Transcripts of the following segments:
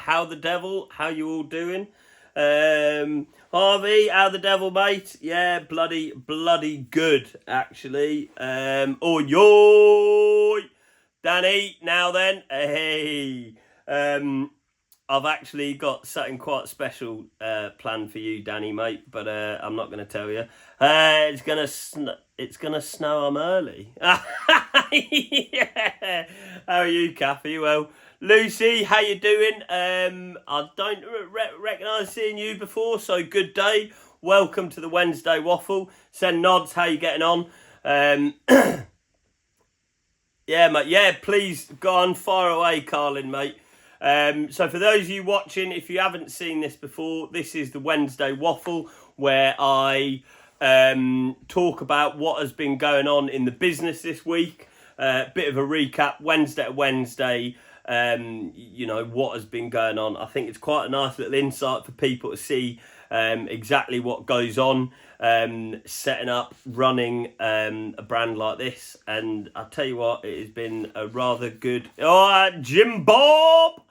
How the devil? How you all doing? Harvey, how the devil, mate? Yeah, bloody good, actually. Yo, Danny, now then, hey. I've actually got something quite special planned for you, Danny, mate, but I'm not going to tell you. It's gonna snow. I'm early. Yeah. How are you, Kathy? Well, Lucy, how you doing? I don't recognise seeing you before, so good day. Welcome to the Wednesday Waffle. Send nods. How you getting on? Yeah, mate. Yeah, please go on, fire away, Carlin, mate. So for those of you watching, if you haven't seen this before, this is the Wednesday Waffle, where I talk about what has been going on in the business this week. Bit of a recap, Wednesday to Wednesday, what has been going on. I think it's quite a nice little insight for people to see exactly what goes on, setting up, running a brand like this. And I tell you what, it has been a rather good... Jim Bob!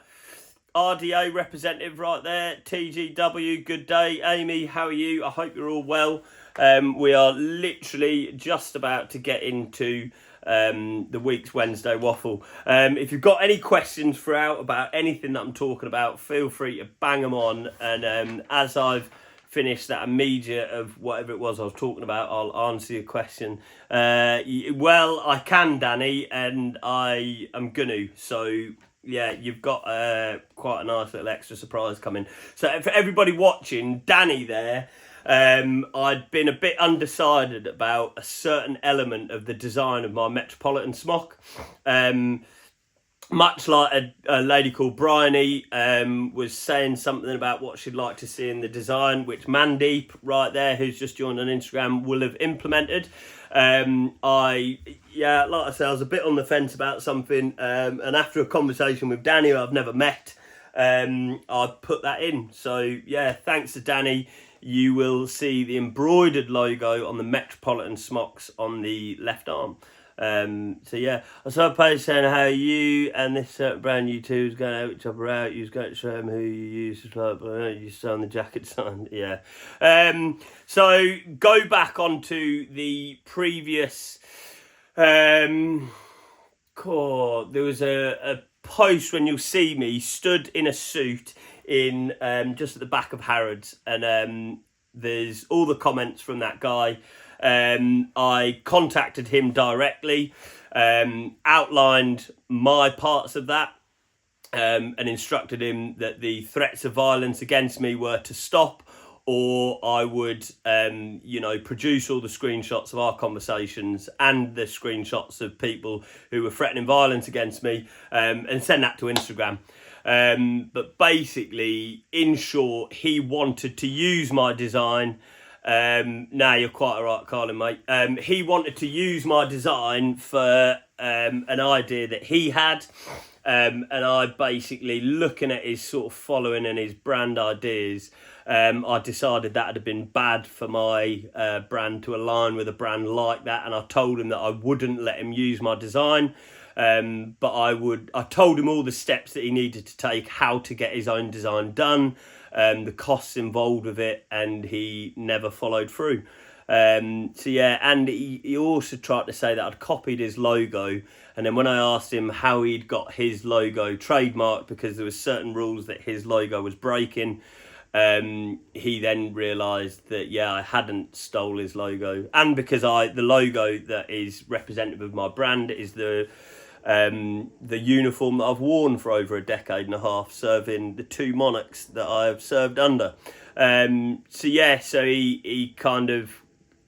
RDA representative right there, TGW, good day. Amy, how are you? I hope you're all well. We are literally just about to get into the week's Wednesday Waffle. If you've got any questions throughout about anything that I'm talking about, feel free to bang them on. And as I've finished that immediate of whatever it was I was talking about, I'll answer your question. Well, I can, Danny, and I am gonna. So... yeah, you've got quite a nice little extra surprise coming. So for everybody watching, Danny there, I'd been a bit undecided about a certain element of the design of my Metropolitan Smock. Much like a lady called Bryony was saying something about what she'd like to see in the design, which Mandy, right there, who's just joined on Instagram, will have implemented. Like I said, I was a bit on the fence about something, and after a conversation with Danny, who I've never met, I put that in. So yeah, thanks to Danny, you will see the embroidered logo on the Metropolitan Smocks on the left arm. So yeah, I saw a post saying how you and this brand you two is going to help each other out. You was going to show them who you use you sew the jacket sign. Yeah. So go back onto the previous there was a post when you'll see me stood in a suit in just at the back of Harrods, and there's all the comments from that guy. I contacted him directly, outlined my parts of that, and instructed him that the threats of violence against me were to stop, or I would, produce all the screenshots of our conversations and the screenshots of people who were threatening violence against me, and send that to Instagram. But basically, in short, he wanted to use my design. Now you're quite alright, Carlin, mate. He wanted to use my design for an idea that he had, and I basically, looking at his sort of following and his brand ideas, I decided that would have been bad for my brand to align with a brand like that, and I told him that I wouldn't let him use my design. But I told him all the steps that he needed to take, how to get his own design done, the costs involved with it, and he never followed through. So yeah, and he also tried to say that I'd copied his logo, and then when I asked him how he'd got his logo trademarked, because there was certain rules that his logo was breaking, he then realised that I hadn't stole his logo, and because the logo that is representative of my brand is the uniform that I've worn for over a decade and a half, serving the two monarchs that I have served under. So he kind of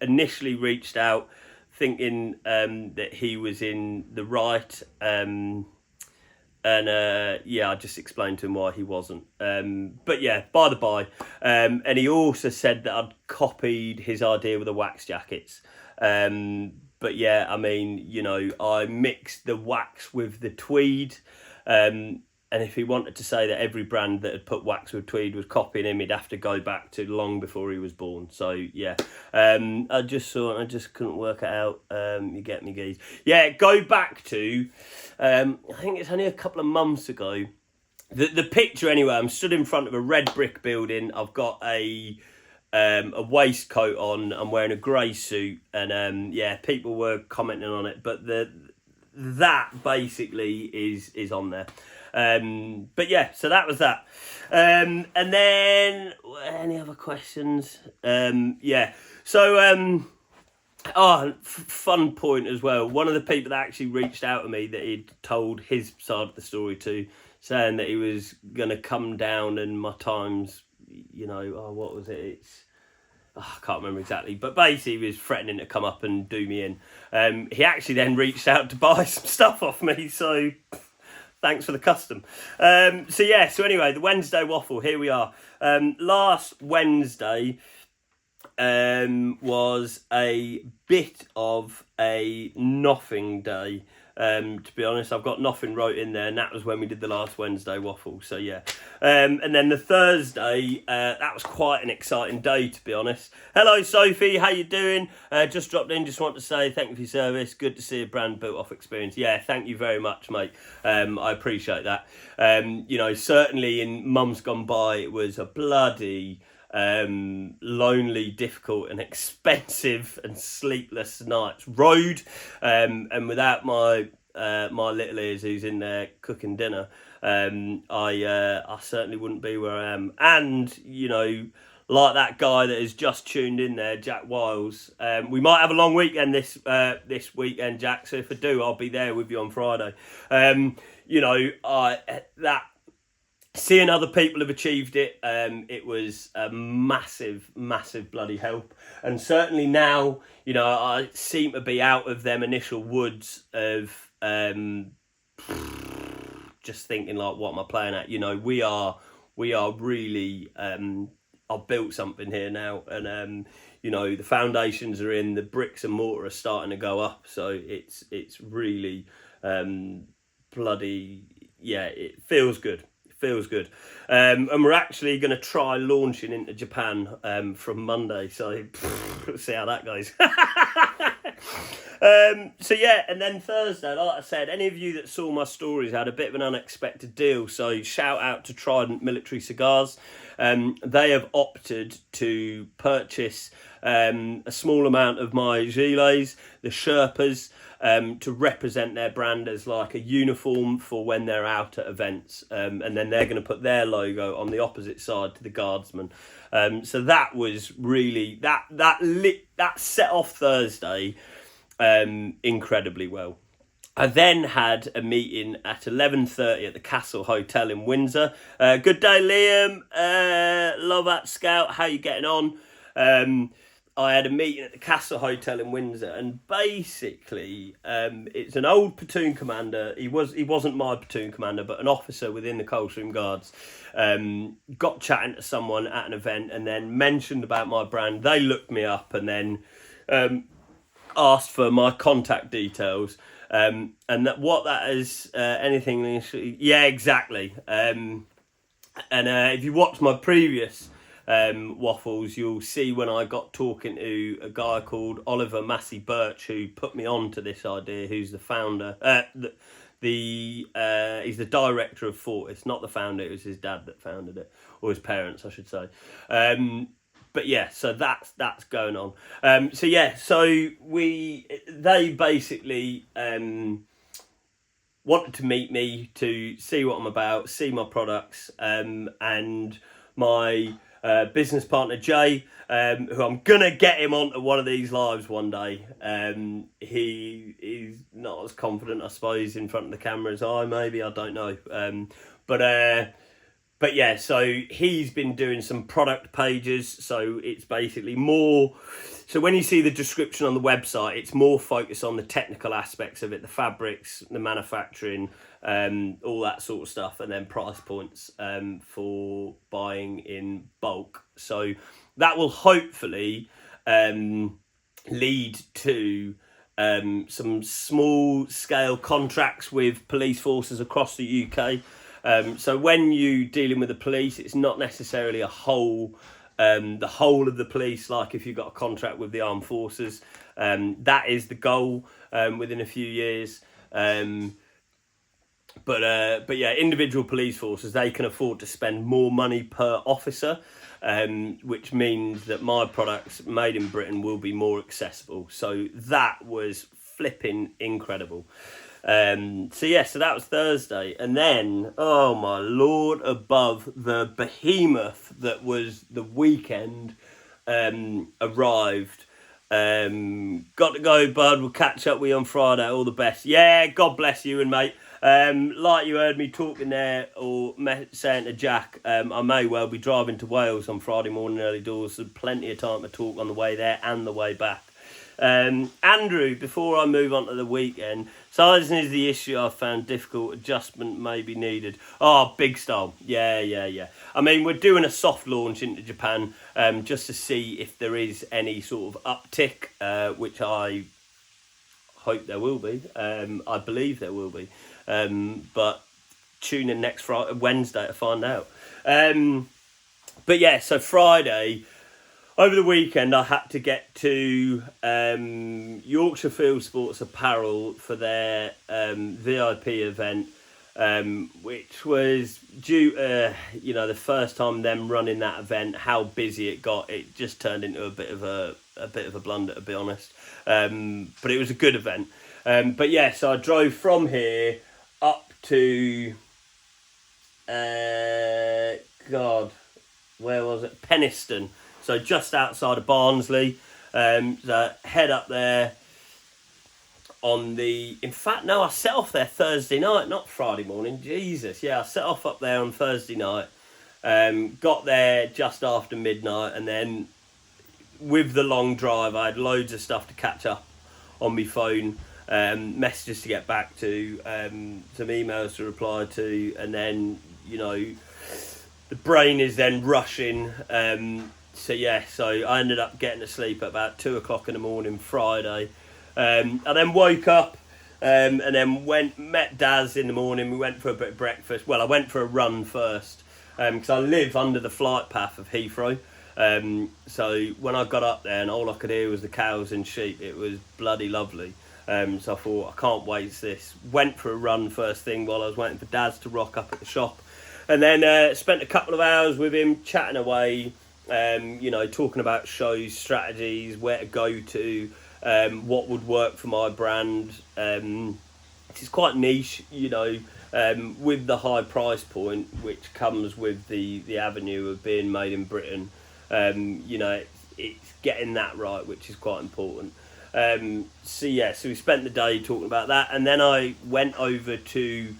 initially reached out thinking that he was in the right, I just explained to him why he wasn't. But yeah, by the by, and he also said that I'd copied his idea with the wax jackets. But yeah, I mean, I mixed the wax with the tweed. And if he wanted to say that every brand that had put wax with tweed was copying him, he'd have to go back to long before he was born. So yeah, I just couldn't work it out. You get me, guys. Yeah, go back to, I think it's only a couple of months ago the picture anyway, I'm stood in front of a red brick building. I've got a waistcoat on. I'm wearing a grey suit, and people were commenting on it, but that basically is on there. But yeah, so that was that. And then any other questions? Fun point as well. One of the people that actually reached out to me that he'd told his side of the story to, saying that he was going to come down and my times, what was it? I can't remember exactly, but basically he was threatening to come up and do me in. He actually then reached out to buy some stuff off me, so thanks for the custom. So anyway, the Wednesday Waffle, here we are. Last Wednesday was a bit of a nothing day. To be honest, I've got nothing wrote in there, and that was when we did the last Wednesday Waffle. So yeah, and then the Thursday, that was quite an exciting day, to be honest. Hello, Sophie, how you doing? Just dropped in. Just want to say thank you for your service. Good to see a brand built off experience. Yeah, thank you very much, mate. I appreciate that. Certainly in months gone by, it was a bloody lonely, difficult and expensive and sleepless night's road, and without my little ears who's in there cooking dinner, I certainly wouldn't be where I am. And like that guy that has just tuned in there, Jack Wiles, we might have a long weekend this weekend, Jack, so if I do, I'll be there with you on Friday. Seeing other people have achieved it, it was a massive, massive bloody help. And certainly now, I seem to be out of them initial woods of just thinking like, what am I playing at? We are really, I've built something here now, and the foundations are in, the bricks and mortar are starting to go up. So it's really bloody, yeah, it feels good. And we're actually going to try launching into Japan from Monday, so we'll see how that goes. And then Thursday, like I said, any of you that saw my stories had a bit of an unexpected deal, so shout out to Trident Military Cigars. They have opted to purchase a small amount of my gilets, the Sherpas, to represent their brand as like a uniform for when they're out at events, and then they're going to put their logo on the opposite side to the guardsman. So that was really that set off Thursday incredibly well. I then had a meeting at 11:30 at the Castle Hotel in Windsor. Good day, Liam. Love that, Scout. How you getting on? I had a meeting at the Castle Hotel in Windsor, and basically, it's an old platoon commander. He wasn't my platoon commander, but an officer within the Coldstream Guards. Got chatting to someone at an event, and then mentioned about my brand. They looked me up, and then asked for my contact details. And what that is, anything. Yeah, exactly. And if you watch my previous waffles, you'll see when I got talking to a guy called Oliver Massey Birch, who put me on to this idea, who's the founder, he's the director of Fortis, not the founder. It was his dad that founded it, or his parents, I should say. But yeah, so that's going on. They basically wanted to meet me to see what I'm about, see my products, and my business partner Jay, who I'm gonna get him onto one of these lives one day. He's not as confident, I suppose, in front of the camera as I don't know. But yeah, so he's been doing some product pages, so it's basically more. So when you see the description on the website, it's more focused on the technical aspects of it, the fabrics, the manufacturing, all that sort of stuff, and then price points for buying in bulk. So that will hopefully lead to some small scale contracts with police forces across the UK. So when you're dealing with the police, it's not necessarily the whole of the police, like if you've got a contract with the armed forces. That is the goal within a few years. But yeah, individual police forces, they can afford to spend more money per officer, which means that my products made in Britain will be more accessible. So that was flipping incredible. So that was Thursday. And then, oh my lord above, the behemoth that was the weekend arrived. Got to go, bud. We'll catch up with you on Friday. All the best. Yeah, God bless you and mate. Like you heard me talking there, or saying to Jack, I may well be driving to Wales on Friday morning early doors, so plenty of time to talk on the way there and the way back. Andrew, before I move on to the weekend, sizing is the issue I've found difficult. Adjustment may be needed. Oh, big style. Yeah. I mean, we're doing a soft launch into Japan, just to see if there is any sort of uptick, which I hope there will be. I believe there will be. But tune in next Wednesday to find out. But yeah, so Friday, over the weekend, I had to get to Yorkshire Field Sports Apparel for their VIP event, which was due to, the first time them running that event, how busy it got. It just turned into a bit of a blunder, to be honest. But it was a good event. But yeah, so I drove from here up to where was it? Penistone. So just outside of Barnsley. So head up there I set off there Thursday night, not Friday morning. Jesus, yeah, I set off up there on Thursday night. Got there just after midnight, and then with the long drive, I had loads of stuff to catch up on my phone. Messages to get back to, some emails to reply to, and then, the brain is then rushing. So I ended up getting to sleep at about 2:00 in the morning Friday. I then woke up and then met Daz in the morning. We went for a bit of breakfast. Well, I went for a run first because I live under the flight path of Heathrow. So when I got up there and all I could hear was the cows and sheep, it was bloody lovely. So I thought, I can't waste this. Went for a run first thing while I was waiting for Daz to rock up at the shop. And then spent a couple of hours with him chatting away, talking about shows, strategies, where to go to, what would work for my brand. It's quite niche, with the high price point, which comes with the avenue of being made in Britain. It's getting that right, which is quite important. So we spent the day talking about that, and then I went over to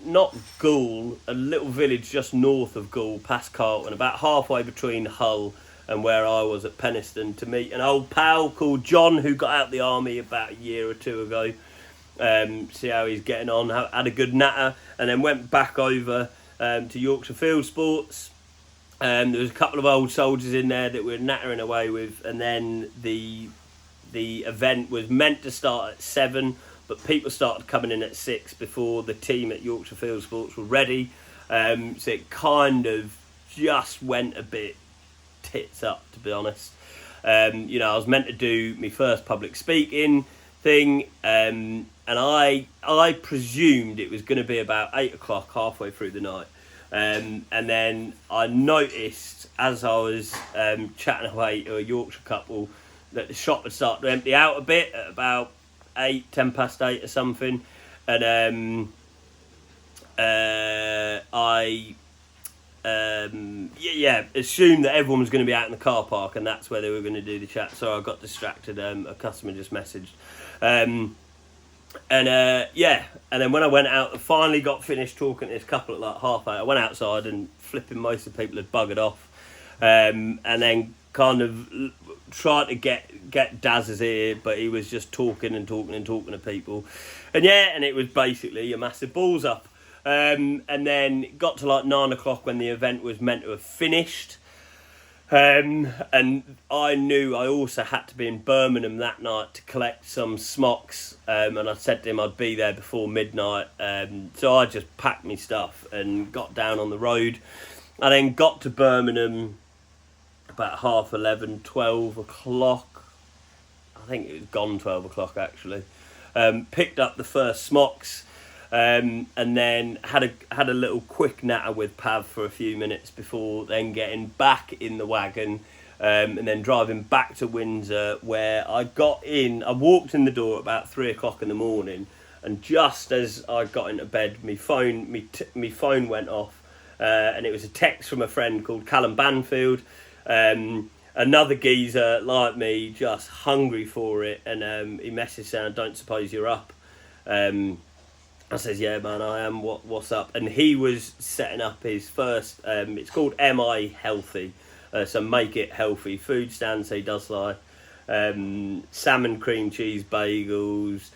not Goole, a little village just north of Goole, past Carlton, about halfway between Hull and where I was at Penistone, to meet an old pal called John who got out the army about a year or two ago. See how he's getting on, had a good natter, and then went back over to Yorkshire Field Sports. There was a couple of old soldiers in there that we were nattering away with, and then the event was meant to start at 7, but people started coming in at 6 before the team at Yorkshire Field Sports were ready. So it kind of just went a bit tits up, to be honest. I was meant to do my first public speaking thing, and I presumed it was going to be about 8:00, halfway through the night. And then I noticed as I was chatting away to a Yorkshire couple that the shop had started to empty out a bit at about 10 past 8 or something, and I assumed that everyone was going to be out in the car park, and that's where they were going to do the chat. So I got distracted. A customer just messaged, and then when I went out, I finally got finished talking to this couple at like 7:30. I went outside and flipping most of the people had buggered off, and then kind of tried to get Daz's ear, but he was just talking to people, and it was basically a massive balls up. And then it got to like 9:00 when the event was meant to have finished. And I knew I also had to be in Birmingham that night to collect some smocks. And I said to him I'd be there before midnight. So I just packed my stuff and got down on the road. I then got to Birmingham about 11:30, 12:00. I think it was gone 12:00 actually. Picked up the first smocks. and then had a little quick natter with Pav for a few minutes before then getting back in the wagon, and then driving back to Windsor, where I walked in the door at about 3 o'clock in the morning, and just as I got into bed, my phone went off, and it was a text from a friend called Callum Banfield, another geezer like me, just hungry for it, and he messaged saying, "Don't suppose you're up?" I says, "Yeah, man, I am. What's up?" And he was setting up his first, it's called MI Healthy, so make it healthy food stand. So he does like salmon cream cheese bagels,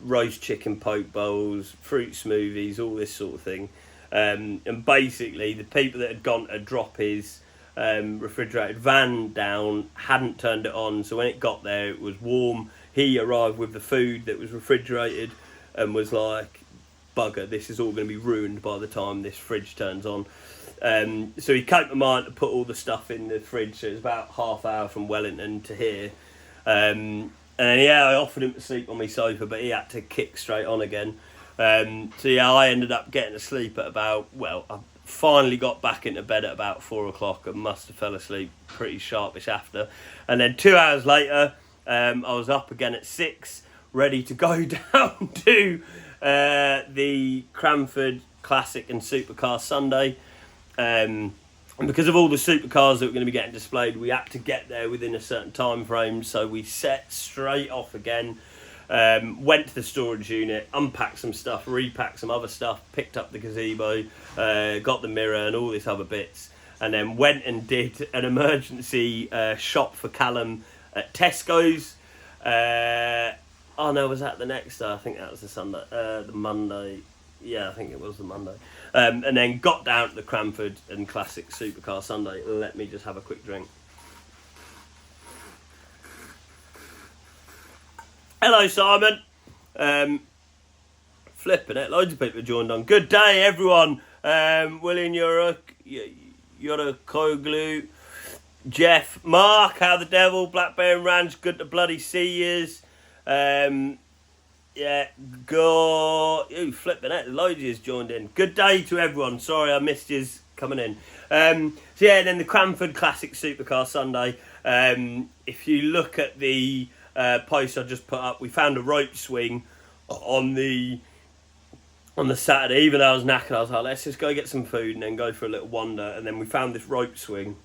roast chicken poke bowls, fruit smoothies, all this sort of thing. And basically, the people that had gone to drop his refrigerated van down hadn't turned it on, so when it got there, it was warm. He arrived with the food that was refrigerated and was like, "Bugger, this is all going to be ruined by the time this fridge turns on." So he came to mind to put all the stuff in the fridge, so it was about half hour from Wellington to here. And then, I offered him to sleep on my sofa, but he had to kick straight on again. I ended up getting to sleep at I finally got back into bed at about 4 o'clock and must have fell asleep pretty sharpish after. And then 2 hours later, I was up again at 6, ready to go down to the Canford Classic and Supercar Sunday. And because of all the supercars that were going to be getting displayed, we had to get there within a certain time frame. So we set straight off again, went to the storage unit, unpacked some stuff, repacked some other stuff, picked up the gazebo, got the mirror and all this other bits, and then went and did an emergency shop for Callum at Tesco's. Was that the next day? I think that was the Monday. Yeah, I think it was the Monday. And then got down to the Canford and Classic Supercar Sunday. Let me just have a quick drink. Hello, Simon. Flipping it. Loads of people have joined on. Good day, everyone. William, you're a Koglu. Jeff, Mark, how the devil, Blackburn Ranch, good to bloody see yous. Flipping it. Loads of yous joined in. Good day to everyone. Sorry I missed yous coming in. Then the Canford Classic Supercar Sunday. If you look at the post I just put up, we found a rope swing on the Saturday. Even though I was knackered, I was like, let's just go get some food and then go for a little wander. And then we found this rope swing,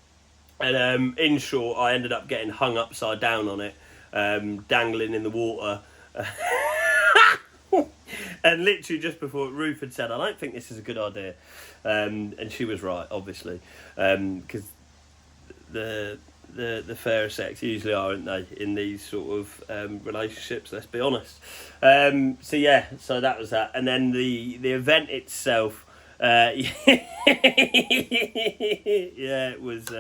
and in short, I ended up getting hung upside down on it, dangling in the water. And literally just before, Ruth had said, "I don't think this is a good idea," and she was right, obviously, because the fairer sex usually are, aren't they, in these sort of relationships, let's be honest. So that was that. And then the event itself, it was,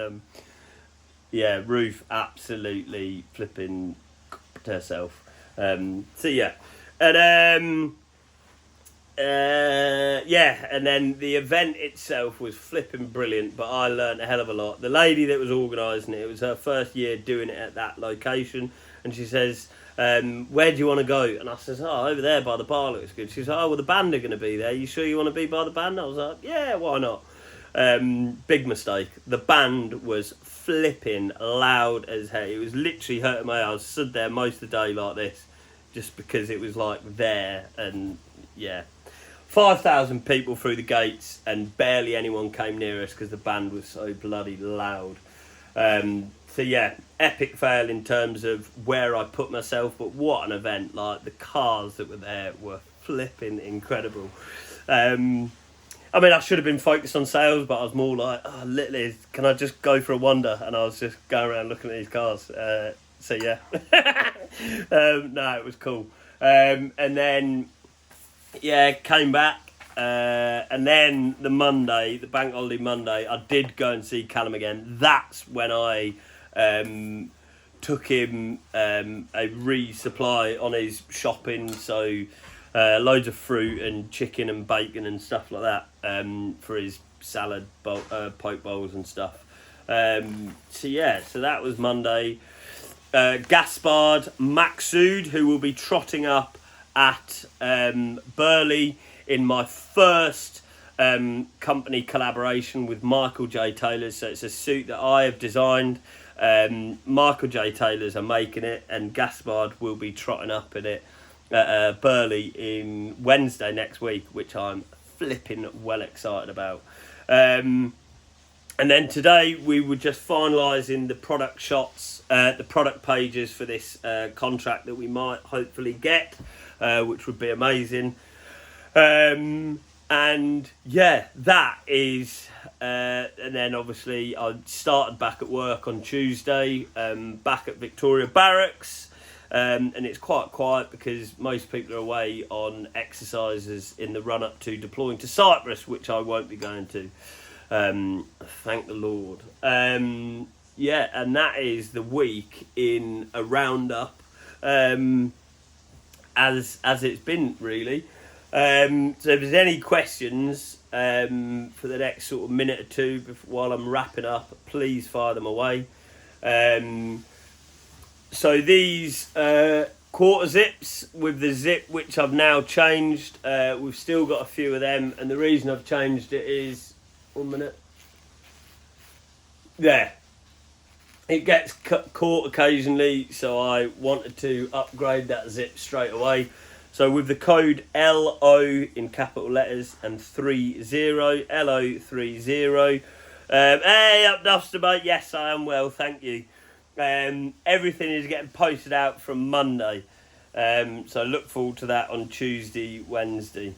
Ruth absolutely flipping herself. And then the event itself was flipping brilliant, but I learned a hell of a lot. The lady that was organising it was her first year doing it at that location, and she says, "Where do you want to go?" And I says, "Oh, over there by the bar looks good." She's like, "Oh, well, the band are going to be there. You sure you want to be by the band?" I was like, "Yeah, why not?" Big mistake. The band was flipping loud as hell. It was literally hurting my ears. I stood there most of the day like this, just because it was like there, and 5,000 people through the gates, and barely anyone came near us because the band was so bloody loud. Epic fail in terms of where I put myself, but what an event. Like, the cars that were there were flipping incredible. I should have been focused on sales, but I was more like, literally, can I just go for a wander? And I was just going around looking at these cars. No, it was cool. And then, came back. And then the Monday, the bank holiday Monday, I did go and see Callum again. That's when I took him a resupply on his shopping. So loads of fruit and chicken and bacon and stuff like that for his salad, poke bowls and stuff. So that was Monday. Gaspard Maxud, who will be trotting up at Burley in my first company collaboration with Michael J. Taylor's. So it's a suit that I have designed. Michael J. Taylor's are making it, and Gaspard will be trotting up in it at Burley in Wednesday next week, which I'm flipping well excited about. And then today we were just finalising the product shots, the product pages for this contract that we might hopefully get, which would be amazing. And yeah, that is, and then obviously I started back at work on Tuesday, back at Victoria Barracks, and it's quite quiet because most people are away on exercises in the run up to deploying to Cyprus, which I won't be going to. Thank the Lord. Yeah, and that is the week in a roundup, as it's been really. So if there's any questions for the next sort of minute or two while I'm wrapping up, please fire them away. So these quarter zips with the zip, which I've now changed, we've still got a few of them, and the reason I've changed it is, 1 minute, there, it gets caught occasionally, so I wanted to upgrade that zip straight away. So with the code LO in capital letters and 30, LO30. Hey, up Duster, mate. Yes, I am well, thank you. Everything is getting posted out from Monday. So look forward to that on Tuesday, Wednesday.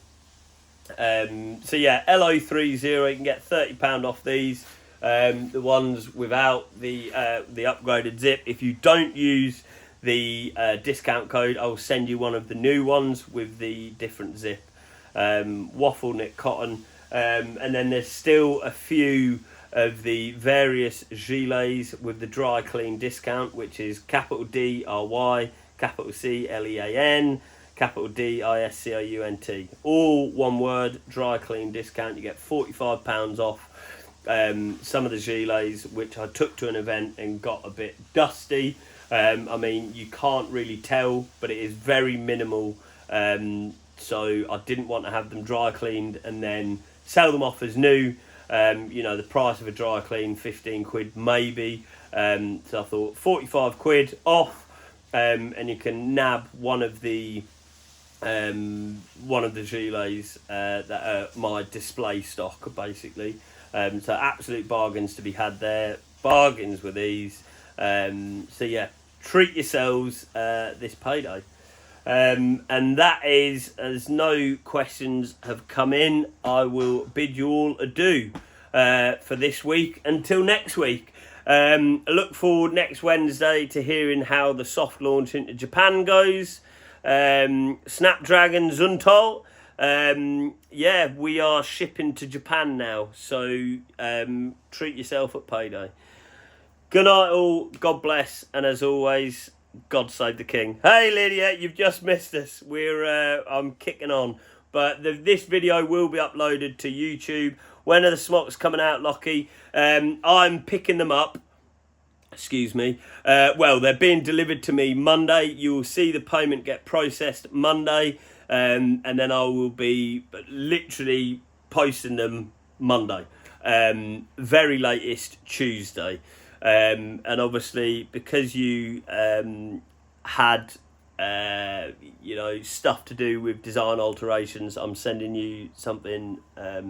So yeah, LO30, you can get £30 off these. The ones without the upgraded zip. If you don't use the discount code, I'll send you one of the new ones with the different zip. Waffle knit cotton. And then there's still a few of the various gilets with the dry clean discount, which is capital DRY, capital CLEAN, capital DISCOUNT. All one word, dry clean discount. You get £45 off. Some of the gilets, which I took to an event and got a bit dusty. I mean, you can't really tell, but it is very minimal. So I didn't want to have them dry cleaned and then sell them off as new. You know, the price of a dry clean, 15 quid maybe. So I thought 45 quid off, and you can nab one of the gilets that are my display stock, basically. So absolute bargains to be had there. Bargains with these. So yeah, treat yourselves this payday. And that is, as no questions have come in, I will bid you all adieu for this week until next week. I look forward next Wednesday to hearing how the soft launch into Japan goes. Snapdragon Zuntal. Yeah, we are shipping to Japan now, so treat yourself at payday. Good night all, God bless, and as always, God save the king. Hey Lydia, you've just missed us. I'm kicking on, but this video will be uploaded to YouTube. When are the smocks coming out, Lockie? I'm picking them up. Excuse me. Well, they're being delivered to me Monday. You will see the payment get processed Monday, and then I will be literally posting them Monday. Very latest Tuesday. And obviously, because you had stuff to do with design alterations, I'm sending you something a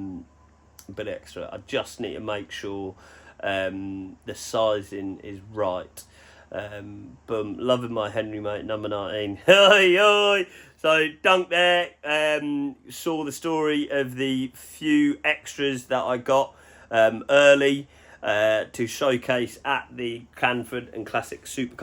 bit extra. I just need to make sure the sizing is right. Boom, loving my Henry mate, number 19. Oi, oi. So Dunk there saw the story of the few extras that I got early to showcase at the Canford and Classic Supercar